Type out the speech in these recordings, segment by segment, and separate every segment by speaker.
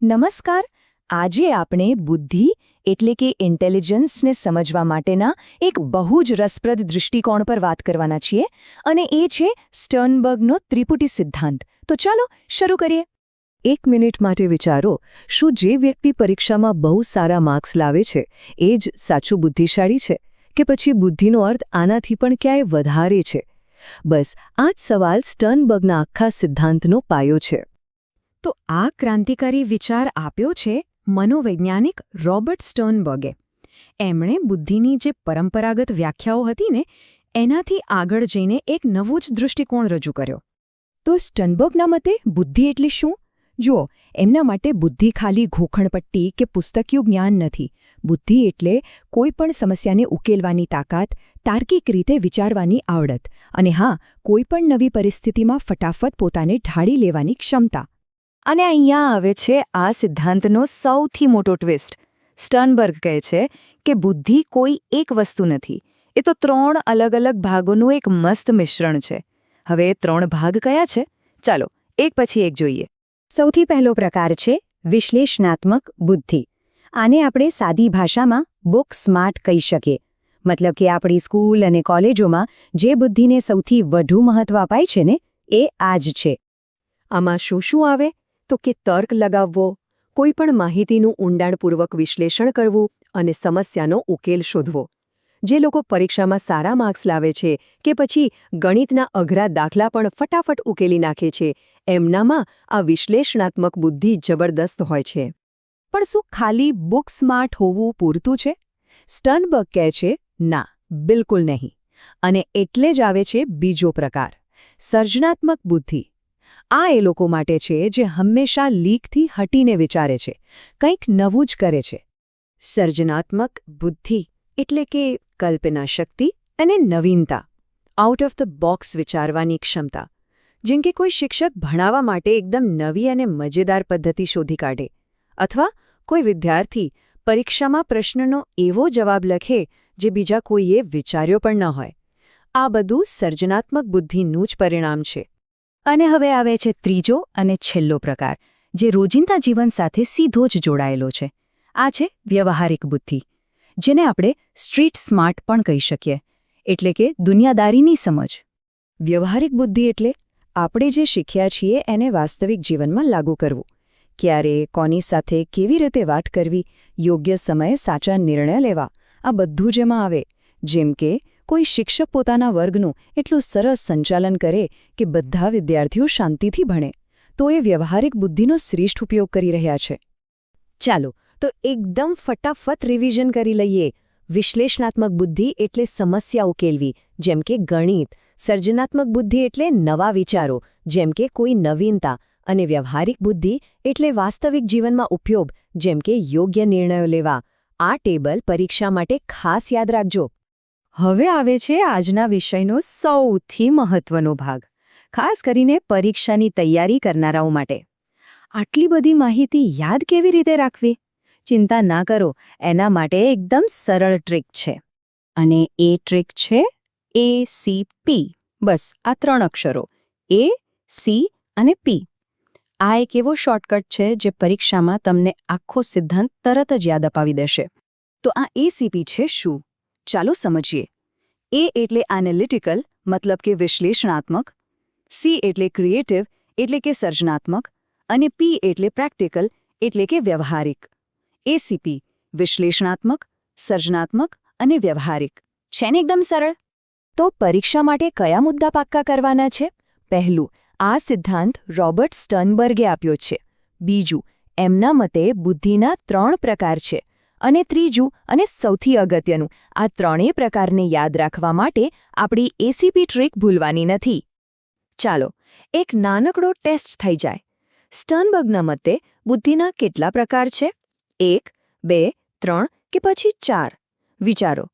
Speaker 1: નમસ્કાર. આજે આપણે બુદ્ધિ એટલે કે ઇન્ટેલિજન્સને સમજવા માટેના એક બહુ જ રસપ્રદ દૃષ્ટિકોણ પર વાત કરવાના છીએ અને એ છે સ્ટર્નબર્ગનો ત્રિપુટી સિદ્ધાંત. તો ચાલો શરૂ કરીએ. 1 મિનિટ માટે વિચારો, શું જે વ્યક્તિ પરીક્ષામાં બહુ સારા માર્ક્સ લાવે છે એ જ સાચું બુદ્ધિશાળી છે કે પછી બુદ્ધિનો અર્થ આનાથી પણ ક્યાંય વધારે છે? બસ આ જ સવાલ સ્ટર્નબર્ગના આખા સિદ્ધાંતનો પાયો છે. તો આ ક્રાંતિકારી વિચાર આપ્યો છે મનોવૈજ્ઞાનિક રોબર્ટ સ્ટર્નબર્ગે. એમણે બુદ્ધિની જે પરંપરાગત વ્યાખ્યાઓ હતી ને એનાથી આગળ જઈને એક નવો જ દૃષ્ટિકોણ રજૂ કર્યો. તો સ્ટર્નબર્ગના મતે બુદ્ધિ એટલે શું? જુઓ, એમના માટે બુદ્ધિ ખાલી ઘોખણપટ્ટી કે પુસ્તકીય જ્ઞાન નથી. બુદ્ધિ એટલે કોઈ પણ સમસ્યાને ઉકેલવાની તાકાત, તાર્કિક રીતે વિચારવાની આવડત અને હા, કોઈ પણ નવી પરિસ્થિતિમાં ફટાફટ પોતાને ઢાળી લેવાની ક્ષમતા. અને અહીંયા આવે છે આ સિદ્ધાંતનો સૌથી મોટો ટ્વિસ્ટ. સ્ટર્નબર્ગ કહે છે કે બુદ્ધિ કોઈ એક વસ્તુ નથી, એ તો 3 અલગ અલગ ભાગોનું એક મસ્ત મિશ્રણ છે. હવે એ 3 ભાગ કયા છે? ચાલો એક પછી એક જોઈએ. સૌથી પહેલો પ્રકાર છે વિશ્લેષણાત્મક બુદ્ધિ. આને આપણે સાદી ભાષામાં બુક સ્માર્ટ કહી શકીએ. મતલબ કે આપણી સ્કૂલ અને કોલેજોમાં જે બુદ્ધિને સૌથી વધુ મહત્વ અપાય છે ને એ આ જ છે. આમાં શું શું આવે? તો કે તર્ક લગાવવો, કોઈ પણ માહિતીનું ઊંડાણપૂર્વક વિશ્લેષણ કરવું અને સમસ્યાનો ઉકેલ શોધવો. જે લોકો પરીક્ષામાં સારા માર્ક્સ લાવે છે કે પછી ગણિતના અઘરા દાખલા પણ ફટાફટ ઉકેલી નાખે છે, એમનામાં આ વિશ્લેષણાત્મક બુદ્ધિ જબરદસ્ત હોય છે. પણ શું ખાલી બુક સ્માર્ટ હોવું પૂરતું છે? સ્ટર્નબર્ગ કહે છે ના, બિલકુલ નહીં. અને એટલે જ આવે છે બીજો પ્રકાર, સર્જનાત્મક બુદ્ધિ. આ એ લોકો માટે છે જે હંમેશા લીકથી હટીને વિચારે છે, કંઈક નવું જ કરે છે. સર્જનાત્મક બુદ્ધિ એટલે કે કલ્પના શક્તિ અને નવીનતા, આઉટ ઓફ ધ બોક્સ વિચારવાની ક્ષમતા. જેમ કે કોઈ શિક્ષક ભણાવવા માટે એકદમ નવી અને મજેદાર પદ્ધતિ શોધી કાઢે, અથવા કોઈ વિદ્યાર્થી પરીક્ષામાં પ્રશ્નનો એવો જવાબ લખે જે બીજા કોઈએ વિચાર્યો પણ ન હોય. આ બધું સર્જનાત્મક બુદ્ધિનું જ પરિણામ છે. અને હવે આવે છે ત્રીજો અને છેલ્લો પ્રકાર, જે રોજિંદા જીવન સાથે સીધો જ જોડાયેલો છે. આ છે વ્યવહારિક બુદ્ધિ, જેને આપણે સ્ટ્રીટ સ્માર્ટ પણ કહી શકીએ, એટલે કે દુનિયાદારીની સમજ. વ્યવહારિક બુદ્ધિ એટલે આપણે જે શીખ્યા છીએ એને વાસ્તવિક જીવનમાં લાગુ કરવું. ક્યારે, કોની સાથે કેવી રીતે વાત કરવી, યોગ્ય સમયે સાચા નિર્ણય લેવા, આ બધું જ એમાં આવે. જેમ કે કોઈ શિક્ષક પોતાના વર્ગનું એટલું સરસ સંચાલન કરે કે બધા વિદ્યાર્થીઓ શાંતિથી ભણે, તો એ વ્યવહારિક બુદ્ધિનો શ્રેષ્ઠ ઉપયોગ કરી રહ્યા છે. ચાલો તો એકદમ ફટાફટ રિવિઝન કરી લઈએ. વિશ્લેષણાત્મક બુદ્ધિ એટલે સમસ્યા ઉકેલવી, જેમ કે ગણિત. સર્જનાત્મક બુદ્ધિ એટલે નવા વિચારો, જેમ કે કોઈ નવીનતા. અને વ્યવહારિક બુદ્ધિ એટલે વાસ્તવિક જીવનમાં ઉપયોગ, જેમ કે યોગ્ય નિર્ણયો લેવા. આ ટેબલ પરીક્ષા માટે ખાસ યાદ રાખજો. હવે આવે છે આજના વિષયનો સૌથી મહત્વનો ભાગ, ખાસ કરીને પરીક્ષાની તૈયારી કરનારાઓ માટે. આટલી બધી માહિતી યાદ કેવી રીતે રાખવી? ચિંતા ના કરો, એના માટે એકદમ સરળ ટ્રીક છે. અને એ ટ્રીક છે ACP. બસ આ 3 અક્ષરો, A, C અને P. આ એક એવો શોર્ટકટ છે જે પરીક્ષામાં તમને આખો સિદ્ધાંત તરત જ યાદ અપાવી દેશે. તો આ ACP છે શું? ચાલો સમજીએ. A એટલે એનાલિટિકલ, મતલબ કે વિશ્લેષણાત્મક. C એટલે ક્રિએટિવ, એટલે કે સર્જનાત્મક. અને P એટલે પ્રેક્ટિકલ, એટલે કે વ્યવહારિક. ACP વિશ્લેષણાત્મક, સર્જનાત્મક અને વ્યવહારિક. છે ને એકદમ સરળ? તો પરીક્ષા માટે કયા મુદ્દા પાક્કા કરવાના છે? પહેલું, આ સિદ્ધાંત રોબર્ટ સ્ટર્નબર્ગે આપ્યો છે. બીજું, એમના મતે બુદ્ધિના 3 પ્રકાર છે. અને ત્રીજું અને સૌથી અગત્યનું, આ 3 પ્રકારને યાદ રાખવા માટે આપણી ACP ટ્રીક ભૂલવાની નથી. ચાલો એક નાનકડો ટેસ્ટ થઈ જાય. સ્ટર્નબર્ગના મતે બુદ્ધિના કેટલા પ્રકાર છે? 1, 2, 3 કે પછી 4? વિચારો,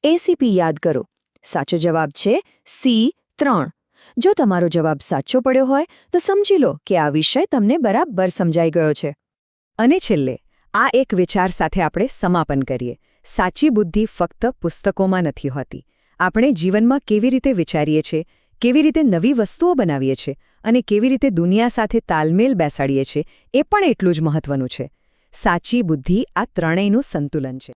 Speaker 1: ACP યાદ કરો. સાચો જવાબ છે C, 3. જો તમારો જવાબ સાચો પડ્યો હોય તો સમજી લો કે આ વિષય તમને બરાબર સમજાઈ ગયો છે. અને છેલ્લે આ એક વિચાર સાથે આપણે સમાપન કરીએ. સાચી બુદ્ધિ ફક્ત પુસ્તકોમાં નથી હોતી. આપણે જીવનમાં કેવી રીતે વિચારીએ છીએ, કેવી રીતે નવી વસ્તુઓ બનાવીએ છીએ અને કેવી રીતે દુનિયા સાથે તાલમેલ બેસાડીએ છીએ એ પણ એટલું જ મહત્વનું છે. સાચી બુદ્ધિ આ ત્રણેયનું સંતુલન છે.